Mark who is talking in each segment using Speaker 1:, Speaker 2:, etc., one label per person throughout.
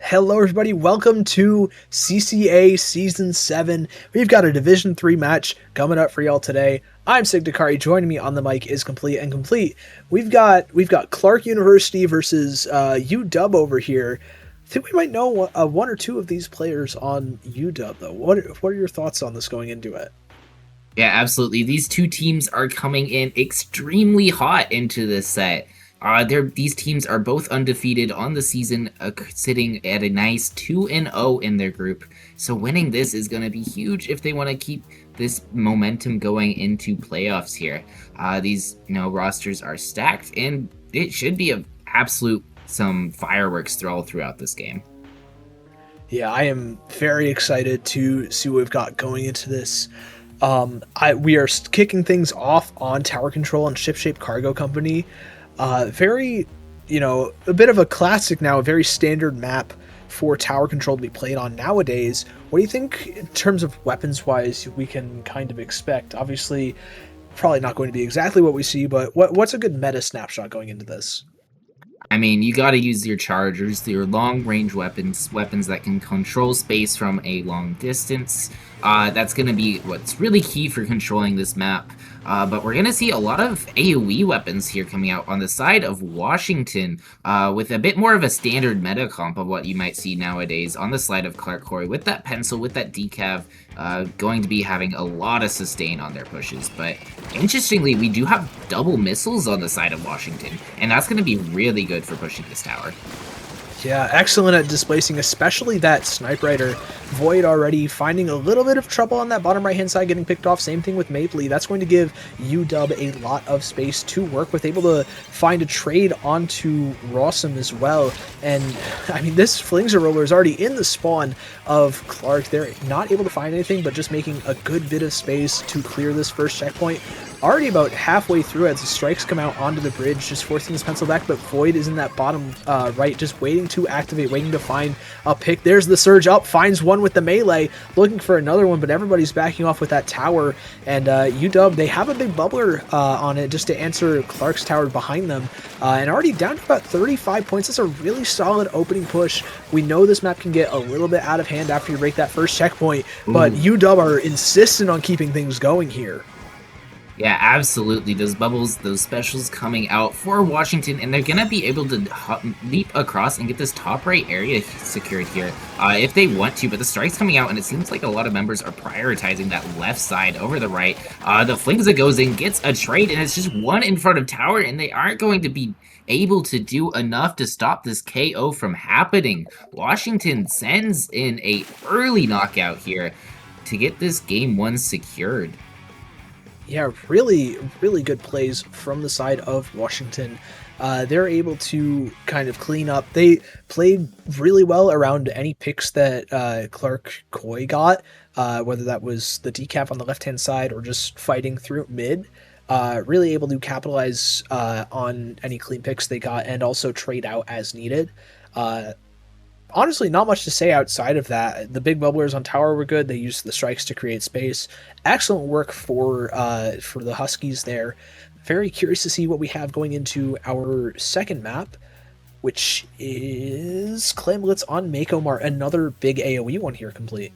Speaker 1: Hello everybody, welcome to CCA Season 7. We've got a Division 3 match coming up for y'all today. I'm Sig Dakari, joining me on the mic is Complete and Complete. We've got Clark University versus UW over here. I think we might know one or two of these players on UW though. What are your thoughts on this going into it?
Speaker 2: Yeah, absolutely. These two teams are coming in extremely hot into this set. These teams are both undefeated on the season, sitting at a nice 2-0 in their group. So winning this is going to be huge if they want to keep this momentum going into playoffs here. These rosters are stacked, and it should be a absolute some fireworks all throughout this game.
Speaker 1: Yeah, I am very excited to see what we've got going into this. We are kicking things off on Tower Control and Shipshape Cargo Company. A bit of a classic now, a very standard map for Tower Control to be played on nowadays. What do you think in terms of weapons-wise we can kind of expect? Obviously, probably not going to be exactly what we see, but what's a good meta snapshot going into this?
Speaker 2: I mean, you got to use your chargers, your long-range weapons that can control space from a long distance. That's going to be what's really key for controlling this map. But we're going to see a lot of AoE weapons here coming out on the side of Washington, with a bit more of a standard meta comp of what you might see nowadays on the side of Clark Corey, with that pencil, with that decav, going to be having a lot of sustain on their pushes. But interestingly, we do have double missiles on the side of Washington, and that's going to be really good for pushing this tower.
Speaker 1: Yeah, excellent at displacing, especially that Snipe Rider. Void already finding a little bit of trouble on that bottom right-hand side, getting picked off. Same thing with Mapley. That's going to give UW a lot of space to work with, able to find a trade onto Rossum as well. And, I mean, this Flingser Roller is already in the spawn of Clark. They're not able to find anything, but just making a good bit of space to clear this first checkpoint. Already about halfway through as the strikes come out onto the bridge, just forcing his pencil back, but Void is in that bottom right, just waiting to activate, waiting to find a pick. There's the surge up, finds one with the melee, looking for another one, but everybody's backing off with that tower, and UW, they have a big bubbler on it just to answer Clark's tower behind them, and already down to about 35 points. That's a really solid opening push. We know this map can get a little bit out of hand after you break that first checkpoint, but UW are insistent on keeping things going here.
Speaker 2: Yeah, absolutely. Those bubbles, those specials coming out for Washington, and they're going to be able to leap across and get this top right area secured here if they want to. But the strike's coming out, and it seems like a lot of members are prioritizing that left side over the right. The Flingsa goes in, gets a trade, and it's just one in front of tower, and they aren't going to be able to do enough to stop this KO from happening. Washington sends in a early knockout here to get this game 1 secured.
Speaker 1: Yeah, really, really good plays from the side of Washington. They're able to kind of clean up. They played really well around any picks that Clark Coy got, whether that was the decap on the left-hand side or just fighting through mid. Really able to capitalize on any clean picks they got and also trade out as needed. Honestly, not much to say outside of that. The big bubblers on tower were good. They used the strikes to create space. Excellent work for the Huskies there. Very curious to see what we have going into our second map, which is Clamblitz on Mako Mart. Another big AoE one here, Complete.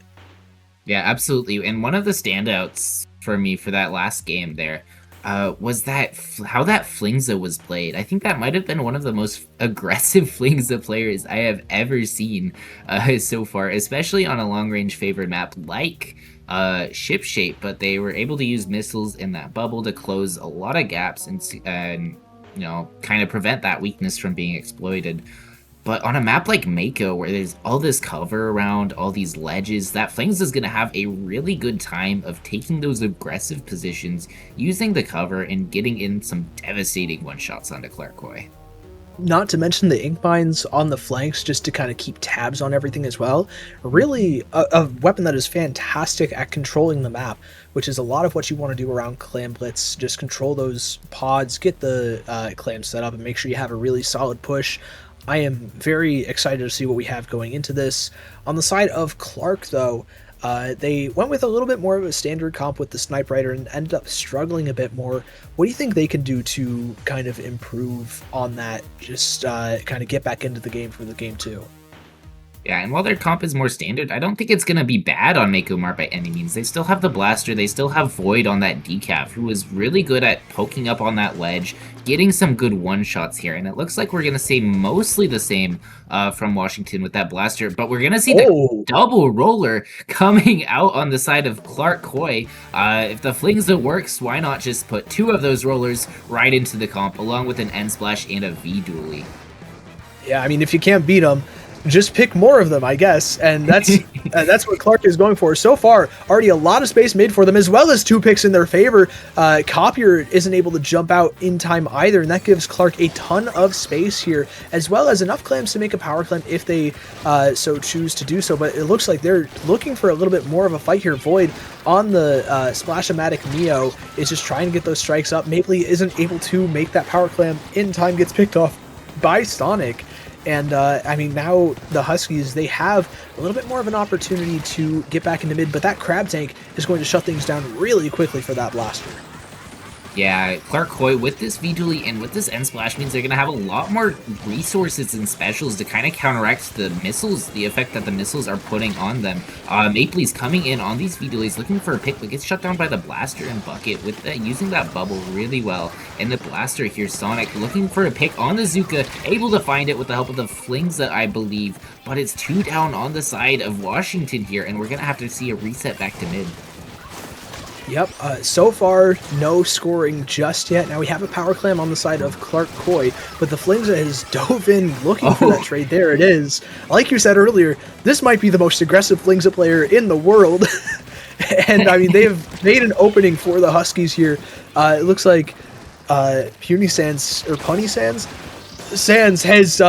Speaker 2: Yeah, absolutely. And one of the standouts for me for that last game there was that how that Flingsa was played. I think that might have been one of the most aggressive Flingsa players I have ever seen so far, especially on a long-range favored map like Shipshape. But they were able to use missiles in that bubble to close a lot of gaps and kind of prevent that weakness from being exploited. But on a map like Mako, where there's all this cover around, all these ledges, that Flames is going to have a really good time of taking those aggressive positions, using the cover, and getting in some devastating one-shots onto Clarkoi.
Speaker 1: Not to mention the ink mines on the flanks just to kind of keep tabs on everything as well. Really a weapon that is fantastic at controlling the map, which is a lot of what you want to do around Clam Blitz. Just control those pods, get the clam set up, and make sure you have a really solid push. I am very excited to see what we have going into this. On the side of Clark, though, they went with a little bit more of a standard comp with the Snipe Rider and ended up struggling a bit more. What do you think they can do to kind of improve on that, just kind of get back into the game for the game 2?
Speaker 2: Yeah, and while their comp is more standard, I don't think it's going to be bad on Mekumar by any means. They still have the Blaster, they still have Void on that decaf, who is really good at poking up on that ledge, getting some good one-shots here, and it looks like we're going to see mostly the same from Washington with that Blaster, but we're going to see the double roller coming out on the side of Clark Coy. If the Flingza works, why not just put 2 of those rollers right into the comp, along with an End Splash and a V-Dually?
Speaker 1: Yeah, I mean, if you can't beat them, just pick more of them, I guess, and that's what Clark is going for. So far, already a lot of space made for them, as well as 2 picks in their favor. Copier isn't able to jump out in time either, and that gives Clark a ton of space here, as well as enough clams to make a power clam if they so choose to do so. But it looks like they're looking for a little bit more of a fight here. Void on the Splash-O-Matic Neo is just trying to get those strikes up. Mapley isn't able to make that power clam in time, gets picked off by Sonic. And, I mean, now the Huskies, they have a little bit more of an opportunity to get back into mid, but that Crab Tank is going to shut things down really quickly for that Blaster.
Speaker 2: Yeah, Clark Coy with this V-Dually and with this End Splash means they're going to have a lot more resources and specials to kind of counteract the missiles, the effect that the missiles are putting on them. Mapley's coming in on these V-Duallys looking for a pick, but gets shut down by the Blaster and Bucket with using that bubble really well. And the Blaster here, Sonic, looking for a pick on the Zuka, able to find it with the help of the Flingza, I believe, but it's 2 down on the side of Washington here, and we're going to have to see a reset back to mid.
Speaker 1: Yep, so far, no scoring just yet. Now we have a power clam on the side of Clark Coy, but the Flingza has dove in looking for that trade. There it is. Like you said earlier, this might be the most aggressive Flingza player in the world. And, I mean, they have made an opening for the Huskies here. It looks like Puny Sands, or Punny Sands? Sands has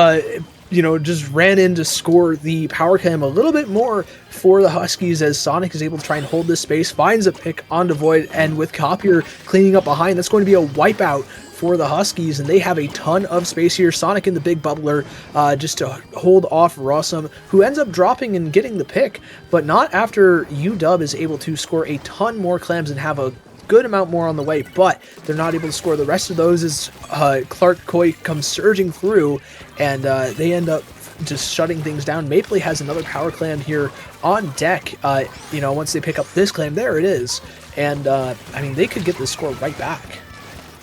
Speaker 1: just ran in to score the power cam a little bit more for the Huskies as Sonic is able to try and hold this space, finds a pick onto Void, and with Copier cleaning up behind, that's going to be a wipeout for the Huskies, and they have a ton of space here. Sonic in the big bubbler just to hold off Rossum, who ends up dropping and getting the pick, but not after UW is able to score a ton more clams and have a good amount more on the way, but they're not able to score the rest of those as Clark Coy comes surging through, and they end up just shutting things down. Mapley has another power clam here on deck. Once they pick up this clam, there it is, and I mean, they could get the score right back.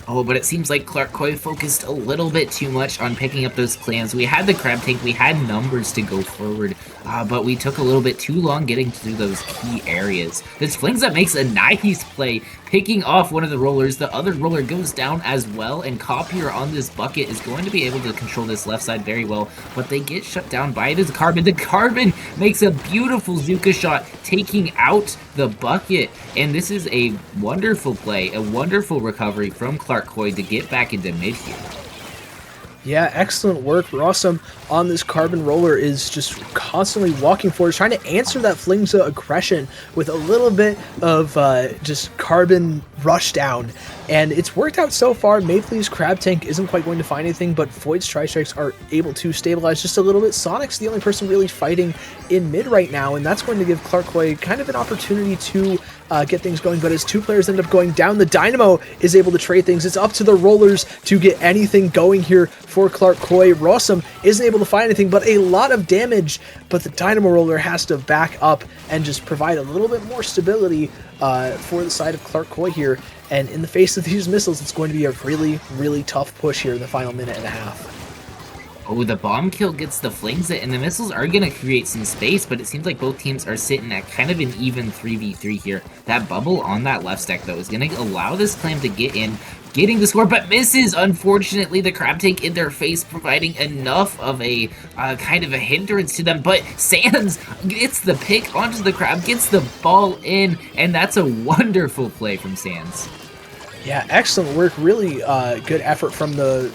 Speaker 2: Oh, but it seems like Clark Coy focused a little bit too much on picking up those clams. We had the Crab Tank, we had numbers to go forward, but we took a little bit too long getting through those key areas. This Flingza makes a nice play, picking off one of the rollers. The other roller goes down as well, and Copier on this Bucket is going to be able to control this left side very well, but they get shut down by the Carbon. The Carbon makes a beautiful Zuka shot, taking out the Bucket, and this is a wonderful play, a wonderful recovery from Clark Coy to get back into mid here.
Speaker 1: Yeah, excellent work. Rossum on this Carbon roller is just constantly walking forward, trying to answer that Flingza aggression with a little bit of just Carbon rush down. And it's worked out so far. Mapley's Crab Tank isn't quite going to find anything, but Void's Tri-Strikes are able to stabilize just a little bit. Sonic's the only person really fighting in mid right now, and that's going to give Clark Coy kind of an opportunity to get things going. But as 2 players end up going down, the Dynamo is able to trade things. It's up to the rollers to get anything going here for Clark Coy. Rossum isn't able to find anything, but a lot of damage. But the Dynamo roller has to back up and just provide a little bit more stability for the side of Clark Coy here. And in the face of these missiles, it's going to be a really, really tough push here in the final minute and a half.
Speaker 2: Oh, the bomb kill gets the Flingza, and the missiles are going to create some space, but it seems like both teams are sitting at kind of an even 3v3 here. That bubble on that left stack, though, is going to allow this clam to get in, getting the score, but misses. Unfortunately, the Crab Tank in their face, providing enough of a kind of a hindrance to them, but Sands gets the pick onto the Crab, gets the ball in, and that's a wonderful play from Sands.
Speaker 1: Yeah, excellent work. Really good effort from the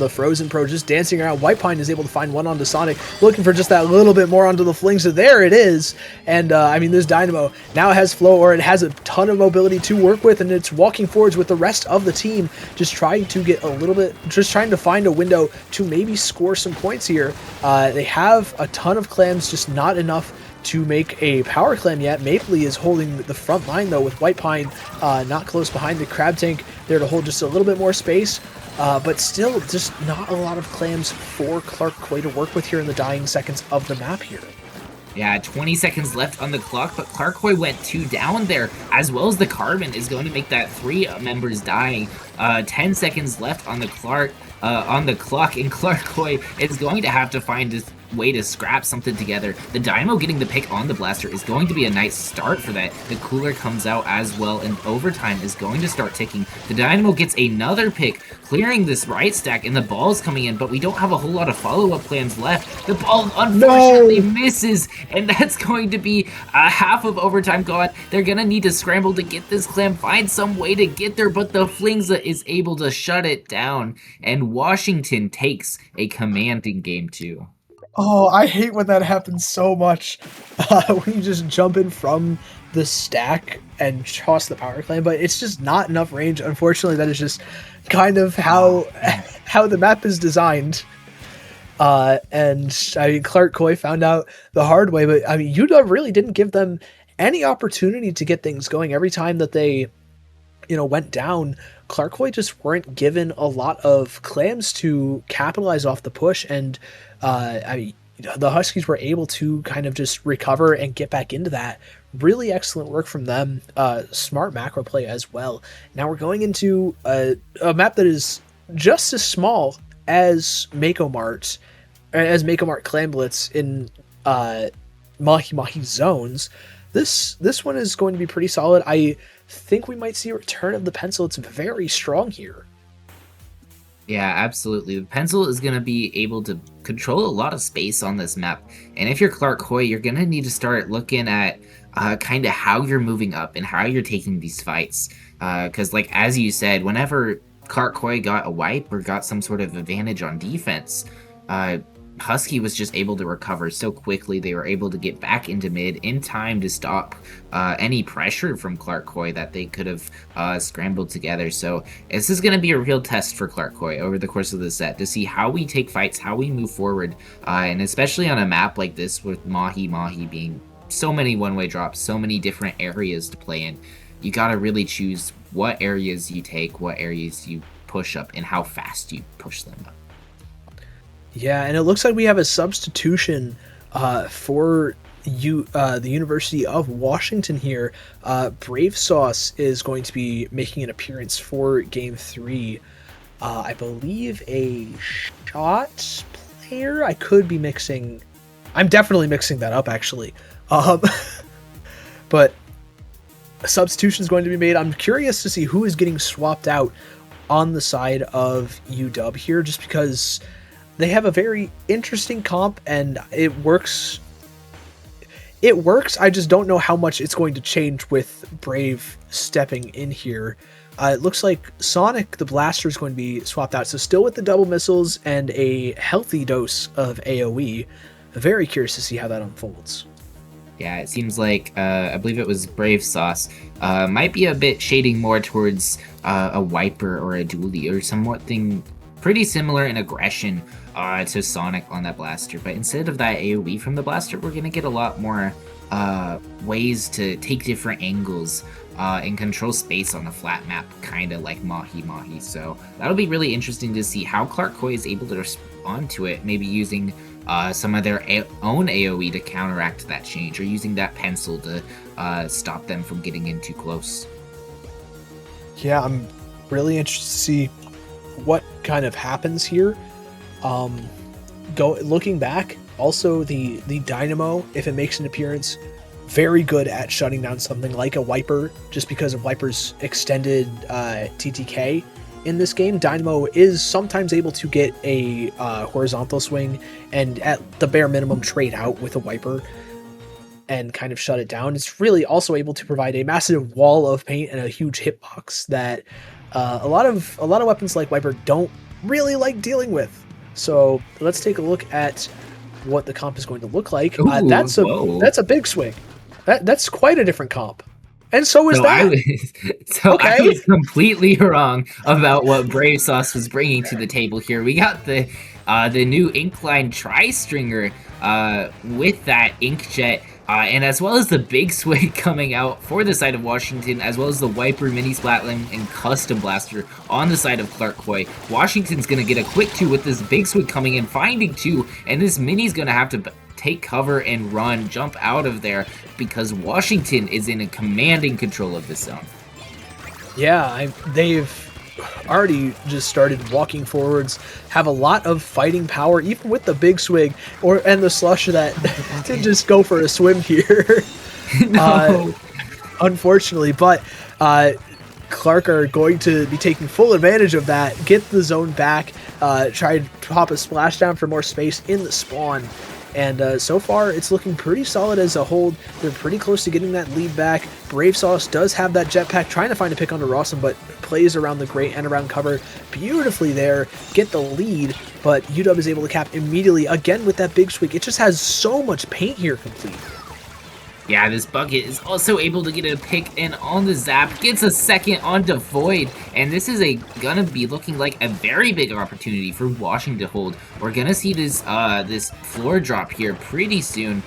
Speaker 1: Frozen Pro, just dancing around. White Pine is able to find one onto Sonic, looking for just that little bit more onto the fling. So there it is. And I mean, this Dynamo now has flow, or it has a ton of mobility to work with, and it's walking forwards with the rest of the team, just trying to get a little bit, just trying to find a window to maybe score some points here. They have a ton of clams, just not enough to make a power clam yet. Mapley is holding the front line, though, with White Pine not close behind the Crab Tank there to hold just a little bit more space. But still, just not a lot of clams for Clark Coy to work with here in the dying seconds of the map here.
Speaker 2: Yeah, 20 seconds left on the clock, but Clark Coy went 2 down there, as well as the Carbon is going to make that 3 members dying. 10 seconds left on the clock, and Clark Coy is going to have to find a way to scrap something together. The Dynamo getting the pick on the Blaster is going to be a nice start for that. The Cooler comes out as well, and overtime is going to start ticking. The Dynamo gets another pick, clearing this right stack, and the ball's coming in, but we don't have a whole lot of follow-up plans left. The ball unfortunately misses, and that's going to be half of overtime gone. They're gonna need to scramble to get this clam, find some way to get there, but the Flingza is able to shut it down, and Washington takes a commanding game 2.
Speaker 1: Oh, I hate when that happens so much. When you just jump in from the stack and toss the power clam, but it's just not enough range. Unfortunately, that is just kind of how the map is designed. And I mean, Clark Coy found out the hard way, but I mean, UW really didn't give them any opportunity to get things going. Every time that they, went down, Clark Coy just weren't given a lot of clams to capitalize off the push, and the Huskies were able to kind of just recover and get back into that. Really excellent work from them. Smart macro play as well. Now we're going into a map that is just as small as Mako Mart Clam Blitz in Mahi Mahi zones. This one is going to be pretty solid. I think we might see a return of the pencil. It's very strong here.
Speaker 2: Yeah, absolutely. The pencil is going to be able to control a lot of space on this map. And if you're Clark Coy, you're going to need to start looking at kind of how you're moving up and how you're taking these fights. Because, as you said, whenever Clark Coy got a wipe or got some sort of advantage on defense, Husky was just able to recover so quickly. They were able to get back into mid in time to stop any pressure from Clark Coy that they could have scrambled together. So this is going to be a real test for Clark Coy over the course of the set to see how we take fights, how we move forward, and especially on a map like this with Mahi Mahi being so many one-way drops, so many different areas to play in. You got to really choose what areas you take, what areas you push up, and how fast you push them up.
Speaker 1: Yeah, and it looks like we have a substitution for the University of Washington here. Brave Sauce is going to be making an appearance for Game 3. I believe a shot player? I could be mixing... I'm definitely mixing that up, actually. But a substitution is going to be made. I'm curious to see who is getting swapped out on the side of UW here, just because... they have a very interesting comp, and it works. I just don't know how much it's going to change with Brave stepping in here. It looks like Sonic the Blaster is going to be swapped out, so still with the double missiles and a healthy dose of AoE. Very curious to see how that unfolds.
Speaker 2: Yeah, it seems like, I believe it was Brave Sauce, might be a bit shading more towards a Wiper or a Dually or something pretty similar in aggression to Sonic on that Blaster. But instead of that AoE from the Blaster, we're going to get a lot more ways to take different angles and control space on a flat map, kind of like Mahi Mahi. So that'll be really interesting to see how Clark Coy is able to respond to it, maybe using some of their own AoE to counteract that change, or using that pencil to stop them from getting in too close.
Speaker 1: Yeah, I'm really interested to see what kind of happens here. Looking back, also the Dynamo, if it makes an appearance, very good at shutting down something like a Wiper, just because of Wiper's extended TTK in this game. Dynamo is sometimes able to get a horizontal swing and at the bare minimum trade out with a Wiper and kind of shut it down. It's really also able to provide a massive wall of paint and a huge hitbox that a lot of weapons like Wiper don't really like dealing with. So let's take a look at what the comp is going to look like.
Speaker 2: Ooh,
Speaker 1: that's a big swing. That's quite a different comp. And so is that.
Speaker 2: I was completely wrong about what Brave Sauce was bringing to the table here. We got the new Inkline Tri-Stringer with that Inkjet And as well as the big swing coming out for the side of Washington, as well as the Wiper, Mini Splatling, and Custom Blaster on the side of Clark Coy. Washington's going to get a quick 2 with this big swing coming in, finding 2, and this Mini's going to have to take cover and run, jump out of there, because Washington is in a commanding control of this zone.
Speaker 1: Yeah, they've already just started walking forwards, have a lot of fighting power, even with the big swing and the slush that did just go for a swim here.
Speaker 2: No.
Speaker 1: Unfortunately, but Clark are going to be taking full advantage of that, get the zone back, try to pop a splashdown for more space in the spawn. And so far, it's looking pretty solid as a hold. They're pretty close to getting that lead back. Brave Sauce does have that jetpack, trying to find a pick onto Rossum, but plays around the great and around cover beautifully there, get the lead, but UW is able to cap immediately, again with that big swing. It just has so much paint here, Complete.
Speaker 2: Yeah, this Bucket is also able to get a pick in on the Zap, gets a second onto Void, and this is gonna be looking like a very big opportunity for Washington to hold. We're gonna see this this floor drop here pretty soon.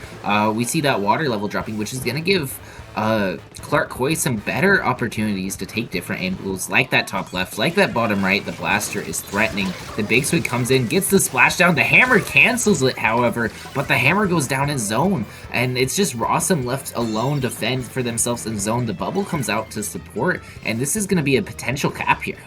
Speaker 2: We see that water level dropping, which is gonna give Clark Coy some better opportunities to take different angles, like that top left, like that bottom right. The blaster is threatening. The big swing comes in, gets the splashdown. The hammer cancels it, however, but the hammer goes down in zone, and it's just Rossum left alone to fend for themselves in zone. The bubble comes out to support, and this is going to be a potential cap here.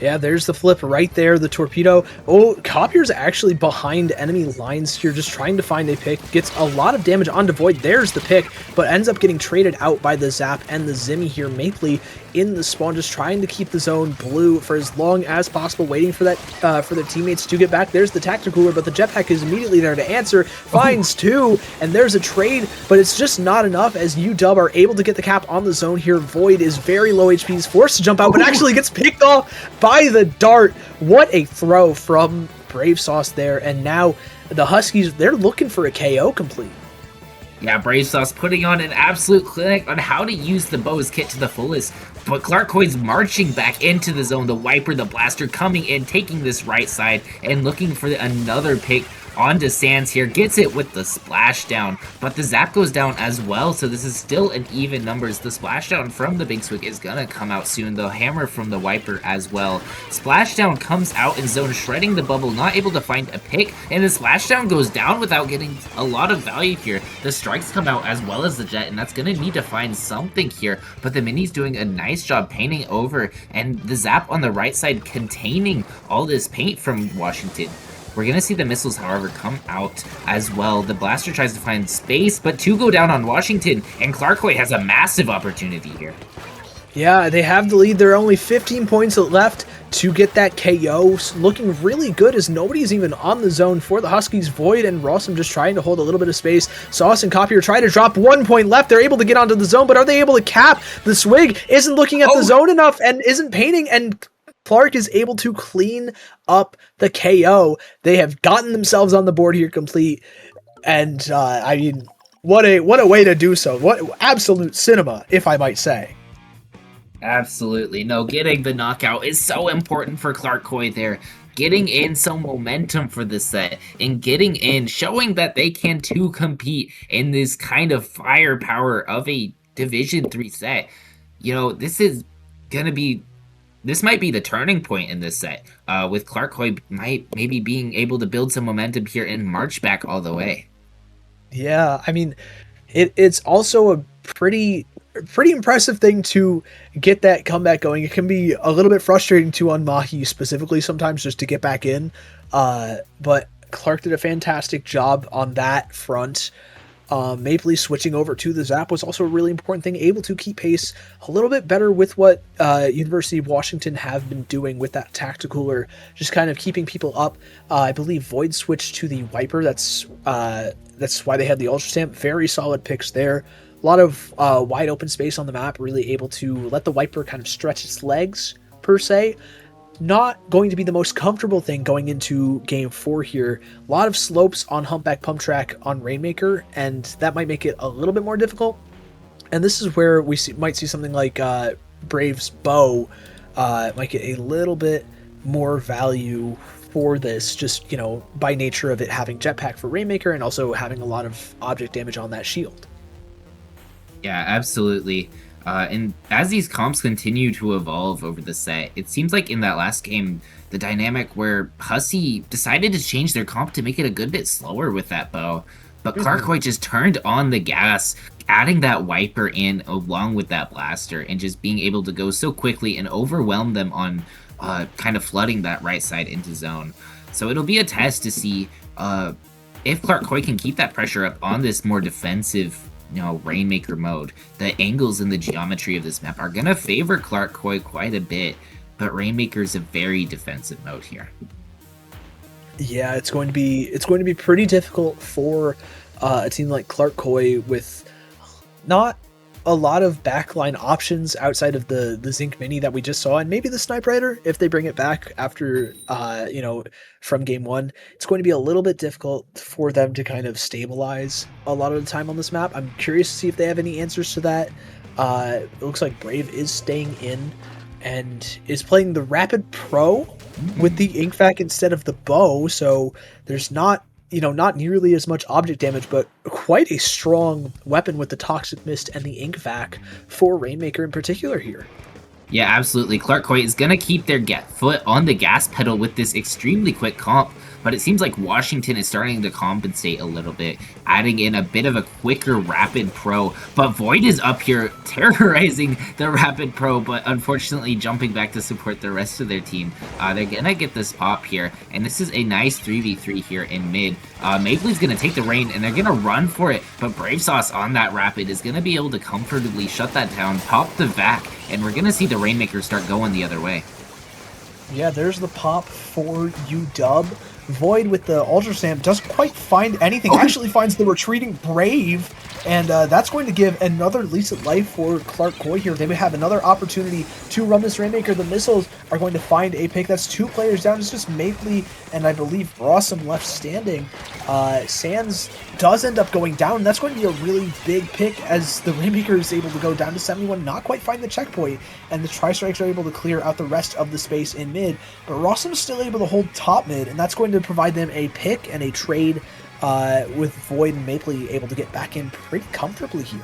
Speaker 1: Yeah, there's the flip right there, the torpedo. Oh, Copier's actually behind enemy lines here, just trying to find a pick. Gets a lot of damage onto Void. There's the pick, but ends up getting traded out by the Zap and the Zimmy here. Mapley in the spawn, just trying to keep the zone blue for as long as possible, waiting for that for their teammates to get back. There's the tactical, but the jetpack is immediately there to answer. Finds 2, and there's a trade, but it's just not enough as UW are able to get the cap on the zone here. Void is very low HP, he's forced to jump out, but actually gets picked off by the dart. What a throw from Brave Sauce there, and now the Huskies, they're looking for a KO Complete.
Speaker 2: Yeah, Brave Sauce putting on an absolute clinic on how to use the Bose kit to the fullest, but Clark Coy's marching back into the zone. The Wiper, the Blaster coming in, taking this right side, and looking for another pick onto Sands here. Gets it with the splashdown, but the Zap goes down as well, so this is still an even numbers. The splashdown from the Big Swig is gonna come out soon. The hammer from the Wiper as well. Splashdown comes out in zone, shredding the bubble, not able to find a pick, and the splashdown goes down without getting a lot of value here. The strikes come out as well as the jet, and that's gonna need to find something here, but the Mini's doing a nice job painting over, and the Zap on the right side containing all this paint from Washington. We're going to see the missiles, however, come out as well. The Blaster tries to find space, but 2 go down on Washington, and Clark Coy has a massive opportunity here.
Speaker 1: Yeah, they have the lead. There are only 15 points left to get that KO. Looking really good as nobody's even on the zone for the Huskies. Void and Rossum just trying to hold a little bit of space. Sauce and Copier try to drop 1 point left. They're able to get onto the zone, but are they able to cap? The Swig isn't looking at the zone enough and isn't painting, and Clark is able to clean up the KO. They have gotten themselves on the board here Complete, and I mean, what a way to do so. What absolute cinema, if I might say.
Speaker 2: Absolutely. No, getting the knockout is so important for Clark Coy there. Getting in some momentum for this set and getting in, showing that they can too compete in this kind of firepower of a Division 3 set. You know, this might be the turning point in this set, with Clark Coy maybe being able to build some momentum here and march back all the way.
Speaker 1: Yeah, I mean, it's also a pretty impressive thing to get that comeback going. It can be a little bit frustrating to on Mahi specifically sometimes just to get back in, but Clark did a fantastic job on that front. Maple Leaf switching over to the Zap was also a really important thing, able to keep pace a little bit better with what University of Washington have been doing with that tacticooler, just kind of keeping people up. I believe Void switched to the Wiper. That's why they had the Ultra Stamp. Very solid picks there. A lot of wide open space on the map, really able to let the Wiper kind of stretch its legs, per se. Not going to be the most comfortable thing going into Game 4 here. A lot of slopes on Humpback Pump Track on Rainmaker, and that might make it a little bit more difficult. And this is where we might see something like Brave's Bow might get a little bit more value for this, just, you know, by nature of it having jetpack for Rainmaker and also having a lot of object damage on that shield.
Speaker 2: Yeah, absolutely. And as these comps continue to evolve over the set, it seems like in that last game, the dynamic where Husky decided to change their comp to make it a good bit slower with that bow, but Clarkoi just turned on the gas, adding that wiper in along with that blaster, and just being able to go so quickly and overwhelm them on kind of flooding that right side into zone. So it'll be a test to see if Clarkoi can keep that pressure up on this more defensive, you know, Rainmaker mode. The angles and the geometry of this map are going to favor Clarkoi quite a bit, but Rainmaker is a very defensive mode here.
Speaker 1: Yeah, it's going to be pretty difficult for a team like Clarkoi with not a lot of backline options outside of the Zinc Mini that we just saw, and maybe the Snipe Rider if they bring it back after you know, from game one. It's going to be a little bit difficult for them to kind of stabilize a lot of the time on this map. I'm curious to see if they have any answers to that. It looks like Brave is staying in and is playing the Rapid Pro with the Inkvac instead of the bow, so there's not, you know, not nearly as much object damage, but quite a strong weapon with the Toxic Mist and the Inkvac for Rainmaker in particular here.
Speaker 2: Yeah, absolutely. Clarkoi is going to keep their foot on the gas pedal with this extremely quick comp, but it seems like Washington is starting to compensate a little bit, adding in a bit of a quicker Rapid Pro. But Void is up here terrorizing the Rapid Pro, but unfortunately jumping back to support the rest of their team. They're going to get this pop here, and this is a nice 3v3 here in mid. Maple's going to take the rain, and they're going to run for it, but Brave Sauce on that Rapid is going to be able to comfortably shut that down, pop the vac, and we're going to see the Rainmaker start going the other way.
Speaker 1: Yeah, there's the pop for UW. Void with the Ultrasamp doesn't quite find anything. Actually finds the retreating Brave, and that's going to give another lease of life for Clarkoi here. They may have another opportunity to run this Rainmaker. The missiles are going to find a pick. That's 2 players down. It's just Mapley and I believe Rossum left standing. Sands does end up going down, and that's going to be a really big pick as the Rainmaker is able to go down to 71, not quite find the checkpoint, and the Tri-Strikes are able to clear out the rest of the space in mid, but Rossum is still able to hold top mid, and that's going to provide them a pick and a trade with Void and Mapley able to get back in pretty comfortably here.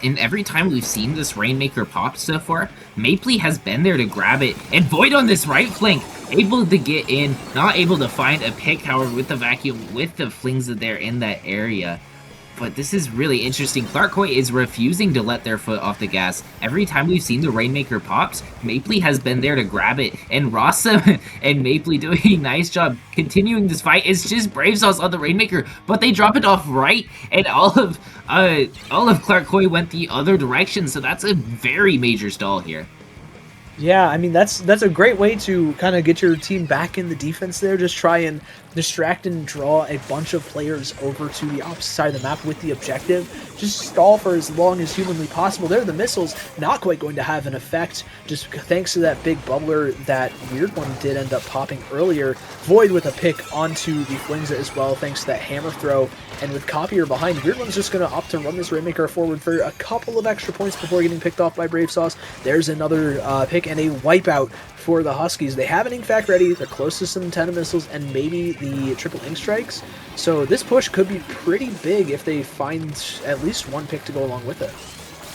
Speaker 2: And every time we've seen this Rainmaker pop so far, Mapley has been there to grab it, and Void on this right flank, able to get in, not able to find a pick, however, with the vacuum, with the flings there in that area. But this is really interesting. Clarkoi is refusing to let their foot off the gas. Every time we've seen the Rainmaker pops, Mapley has been there to grab it. And Rossum and Mapley doing a nice job continuing this fight. It's just Brave Sauce on the Rainmaker, but they drop it off right, and all of Clarkoi went the other direction. So that's a very major stall here.
Speaker 1: Yeah, I mean, that's a great way to kind of get your team back in the defense there. Just try and distract and draw a bunch of players over to the opposite side of the map with the objective. Just stall for as long as humanly possible. There, the missiles not quite going to have an effect, just thanks to that big bubbler that Weird One did end up popping earlier. Void with a pick onto the Flingza as well, thanks to that hammer throw. And with Copier behind, Weird One's just going to opt to run this Rainmaker forward for a couple of extra points before getting picked off by Brave Sauce. There's another pick and a wipeout for the Huskies. They have an Inkvac ready, they're close to some antenna missiles, and maybe the triple Ink Strikes. So this push could be pretty big if they find at least one pick to go along with it.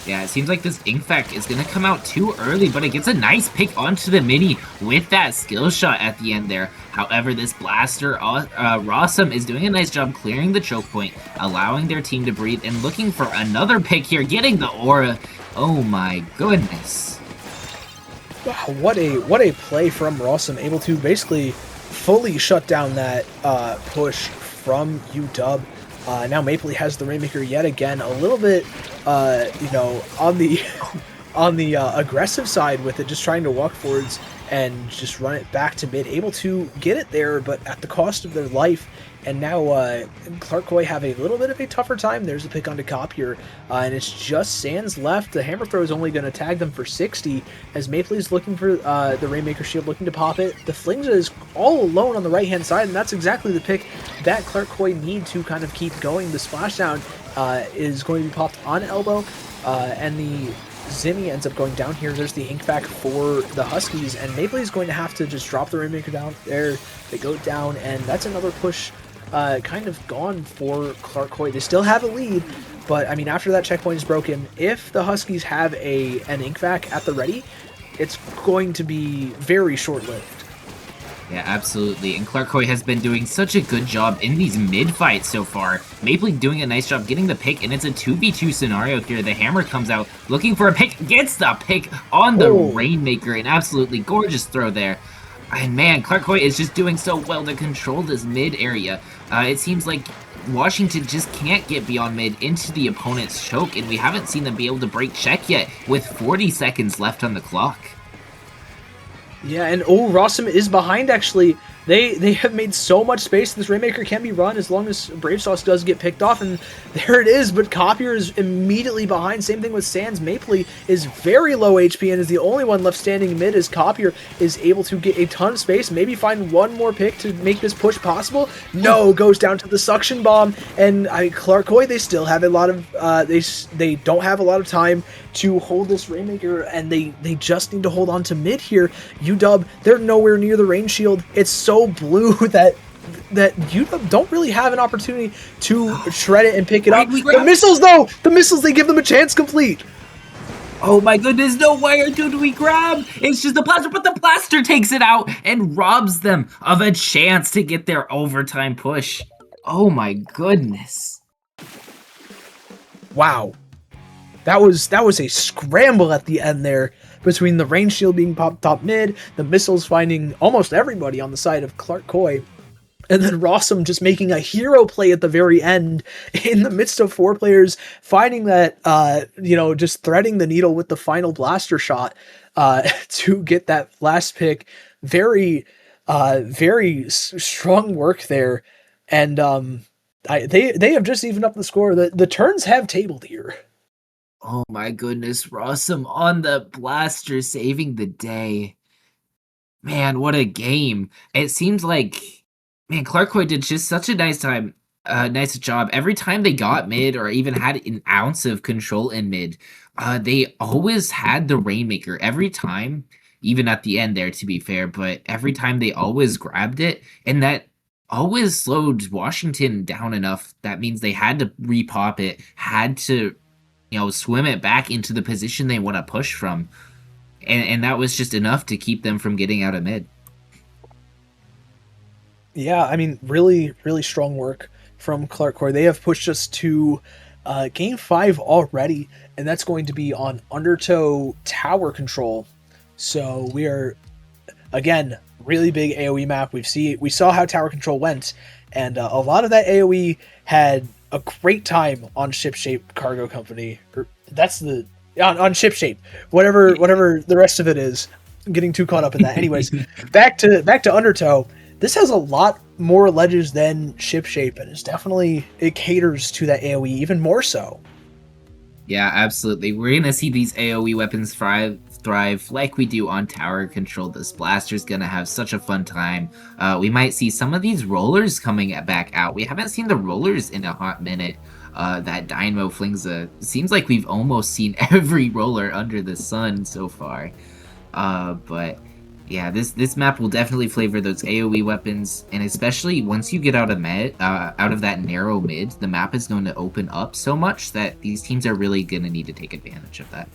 Speaker 2: Yeah, it seems like this Inkvac is going to come out too early, but it gets a nice pick onto the Mini with that skill shot at the end there. However, this blaster, Rossum, is doing a nice job clearing the choke point, allowing their team to breathe, and looking for another pick here, getting the aura. Oh my goodness.
Speaker 1: Wow, what a play from Rossum, able to basically fully shut down that push from UW. Now Mapley has the Rainmaker yet again, a little bit, you know, on the aggressive side with it, just trying to walk forwards and just run it back to mid, able to get it there, but at the cost of their life. And now Clarkoi have a little bit of a tougher time. There's a pick onto Copier, and it's just Sands left. The hammer throw is only going to tag them for 60, as Mapley's looking for the Rainmaker shield, looking to pop it. The Flingza is all alone on the right-hand side, and that's exactly the pick that Clarkoi need to kind of keep going. The splashdown is going to be popped on Elbow, and the Zimmy ends up going down here. There's the ink back for the Huskies, and Mapley is going to have to just drop the Rainmaker down there. They go down, and that's another push kind of gone for Clark Coy. They still have a lead, but I mean, after that checkpoint is broken, if the Huskies have an ink vac at the ready, it's going to be very short-lived.
Speaker 2: Yeah, absolutely. And Clark Coy has been doing such a good job in these mid-fights so far. Mapley doing a nice job getting the pick, and it's a 2v2 scenario here. The hammer comes out looking for a pick, gets the pick on the Rainmaker. An absolutely gorgeous throw there. And man, Clark Coy is just doing so well to control this mid area. It seems like Washington just can't get beyond mid into the opponent's choke, and we haven't seen them be able to break check yet with 40 seconds left on the clock.
Speaker 1: Yeah, and Rossum is behind, actually. They have made so much space. This Rainmaker can be run as long as Brave Sauce does get picked off, and there it is, but Copier is immediately behind. Same thing with Sands. Mapley is very low HP and is the only one left standing mid as Copier is able to get a ton of space, maybe find one more pick to make this push possible. No, goes down to the suction bomb, and Clark Coy, they still have a lot of, they don't have a lot of time to hold this Rainmaker, and they just need to hold on to mid here. UW, they're nowhere near the rain shield. It's so blue that UW don't really have an opportunity to shred it and pick it up. The missiles, though! The missiles, they give them a chance complete.
Speaker 2: Oh my goodness, no way do we grab? It's just the blaster, but the blaster takes it out and robs them of a chance to get their overtime push. Oh my goodness.
Speaker 1: Wow. That was a scramble at the end there between the rain shield being popped top mid, the missiles finding almost everybody on the side of Clark Coy, and then Rossum just making a hero play at the very end in the midst of 4 players, finding that, just threading the needle with the final blaster shot to get that last pick. Very, very strong work there. And they have just evened up the score. The turns have tabled here.
Speaker 2: Oh my goodness, Rossum on the blaster saving the day. Man, what a game. It seems like, man, Clark Coy did just such a nice job. Every time they got mid or even had an ounce of control in mid, they always had the Rainmaker. Every time, even at the end there, to be fair, but every time they always grabbed it, and that always slowed Washington down enough. That means they had to repop it, had to swim it back into the position they want to push from. And that was just enough to keep them from getting out of mid.
Speaker 1: Yeah, I mean, really, really strong work from Clark Coy. They have pushed us to Game 5 already, and that's going to be on Undertow Tower Control. So we are, again, really big AoE map. We saw how Tower Control went, and a lot of that AoE had a great time on Shipshape Cargo Company. On Shipshape, whatever the rest of it is. I'm getting too caught up in that. Anyways, back to Undertow. This has a lot more ledges than Shipshape, and it caters to that AoE even more so.
Speaker 2: Yeah, absolutely. We're gonna see these AoE weapons thrive like we do on Tower Control. This blaster's gonna have such a fun time. We might see some of these rollers coming back out. We haven't seen the rollers in a hot minute. That Dynamo flings seems like we've almost seen every roller under the sun so far. But yeah, this map will definitely flavor those AoE weapons, and especially once you get out of that narrow mid, the map is going to open up so much that these teams are really gonna need to take advantage of that.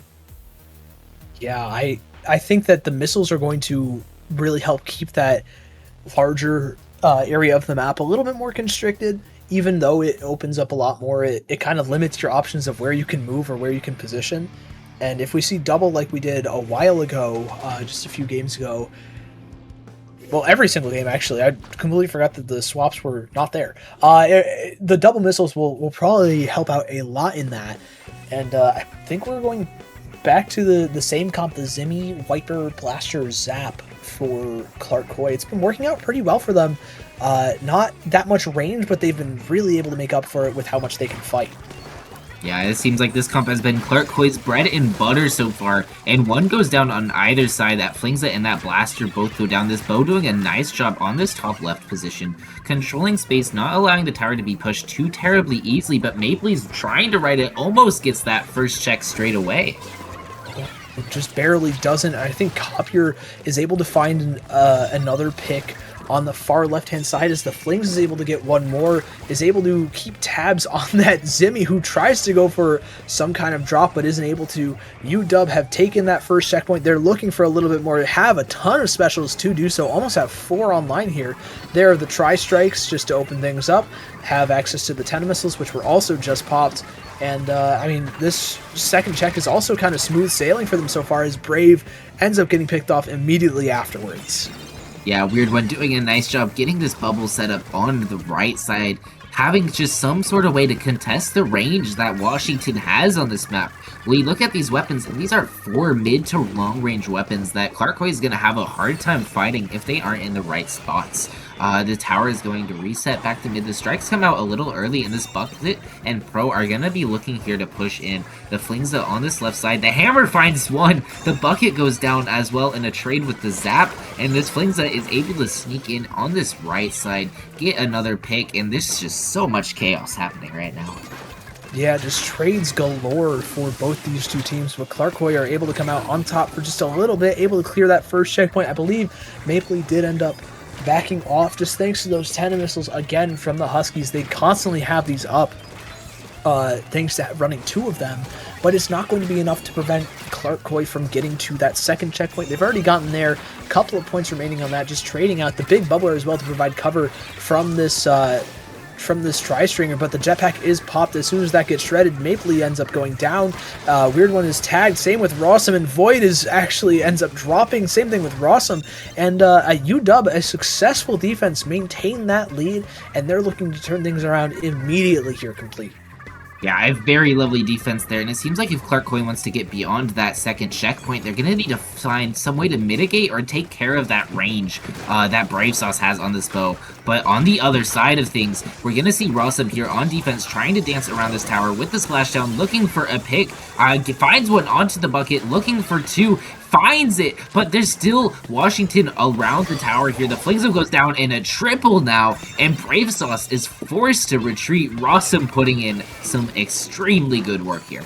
Speaker 1: Yeah, I think that the missiles are going to really help keep that larger area of the map a little bit more constricted. Even though it opens up a lot more, it kind of limits your options of where you can move or where you can position. And if we see double like we did a while ago, just a few games ago, well, every single game actually, I completely forgot that the swaps were not there. The double missiles will probably help out a lot in that. And I think we're going back to the same comp, the Zimmy, Wiper, Blaster, Zap for Clark Coy. It's been working out pretty well for them. Not that much range, but they've been really able to make up for it with how much they can fight.
Speaker 2: Yeah, it seems like this comp has been Clark Coy's bread and butter so far, and one goes down on either side. That Flingza and that Blaster both go down. This Bow doing a nice job on this top left position, controlling space, not allowing the tower to be pushed too terribly easily, but Mapley's trying to ride it, almost gets that first check straight away.
Speaker 1: just barely doesn't. I think Copier is able to find another pick on the far left-hand side as the Flings is able to get one more, is able to keep tabs on that Zimmy, who tries to go for some kind of drop but isn't able to. UW have taken that first checkpoint. They're looking for a little bit more, have a ton of specials to do so, almost have 4 online here. There are the tri-strikes just to open things up, have access to the 10 missiles, which were also just popped. And, I mean, this second check is also kind of smooth sailing for them so far, as Brave ends up getting picked off immediately afterwards.
Speaker 2: Yeah, Weird One doing a nice job getting this bubble set up on the right side, having just some sort of way to contest the range that Washington has on this map. When you look at these weapons, and these are 4 mid to long range weapons that Clarkoi is going to have a hard time fighting if they aren't in the right spots. The tower is going to reset back to mid. The strikes come out a little early in this bucket, and Pro are going to be looking here to push in. The Flingza on this left side. The hammer finds one. The bucket goes down as well in a trade with the zap, and this Flingza is able to sneak in on this right side, get another pick, and there's just so much chaos happening right now.
Speaker 1: Yeah, just trades galore for both these two teams, but Clarkoi are able to come out on top for just a little bit, able to clear that first checkpoint. I believe Maple did end up backing off just thanks to those 10 missiles again from the Huskies. They constantly have these up thanks to running 2 of them, but it's not going to be enough to prevent Clarkoi from getting to that second checkpoint. They've already gotten there, a couple of points remaining on that, just trading out the big bubbler as well to provide cover from this tri-stringer, but the jetpack is popped as soon as that gets shredded. Mapley ends up going down. Weird One is tagged. Same with Rossum, and Void is actually ends up dropping. Same thing with Rossum. And UW, a successful defense, maintain that lead, and they're looking to turn things around immediately here, Complete.
Speaker 2: Yeah, a very lovely defense there, and it seems like if Clarkoi wants to get beyond that second checkpoint, they're going to need to find some way to mitigate or take care of that range that Brave Sauce has on this bow. But on the other side of things, we're going to see Rossum here on defense trying to dance around this tower with the splashdown, looking for a pick, finds one onto the bucket, looking for 2, finds it, but there's still Washington around the tower here. The Flingzum goes down in a triple now, and Brave Sauce is forced to retreat. Rossum putting in some extremely good work here.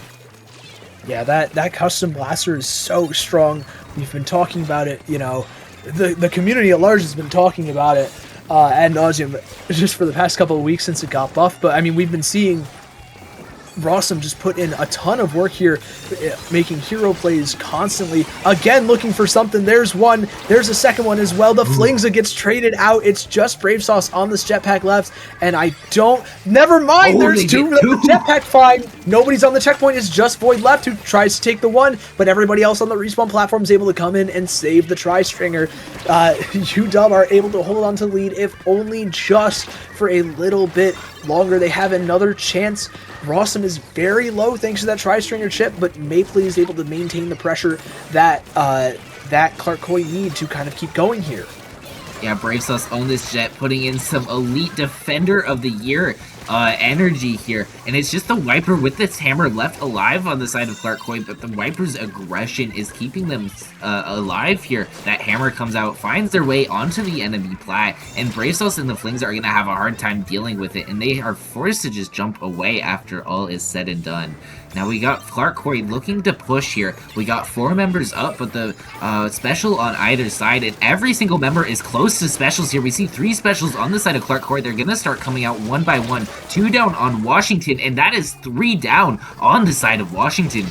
Speaker 1: Yeah, that custom blaster is so strong. We've been talking about it, you know, the community at large has been talking about it ad nauseum just for the past couple of weeks since it got buffed, but I mean, we've been seeing Rossum just put in a ton of work here, making hero plays constantly. Again, looking for something. There's one. There's a second one as well. The Flingza gets traded out. It's just Brave Sauce on this jetpack left, and I don't... Never mind, there's 2. The jetpack fine. Nobody's on the checkpoint. It's just Void left who tries to take the 1, but everybody else on the respawn platform is able to come in and save the tri-stringer. UW are able to hold on to the lead, if only just for a little bit longer. They have another chance. Rossum is very low thanks to that tri-stringer chip, but Mapley is able to maintain the pressure that that Clarkoi need to kind of keep going here.
Speaker 2: Yeah, Brave Sauce on this jet, putting in some elite Defender of the Year energy here, and it's just the Wiper with this hammer left alive on the side of Clarkoi, but the Wiper's aggression is keeping them alive here. That hammer comes out, finds their way onto the enemy plat, and Brave Sauce and the Flings are going to have a hard time dealing with it, and they are forced to just jump away after all is said and done. Now we got Clarkoi looking to push here. We got 4 members up, but the special on either side, and every single member is close to specials here. We see 3 specials on the side of Clarkoi. They're going to start coming out one by one. 2 down on Washington, and that is 3 down on the side of Washington.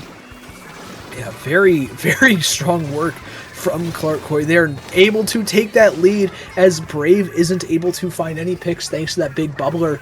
Speaker 1: Yeah, very, very strong work from Clarkoi. They're able to take that lead as Brave isn't able to find any picks thanks to that big bubbler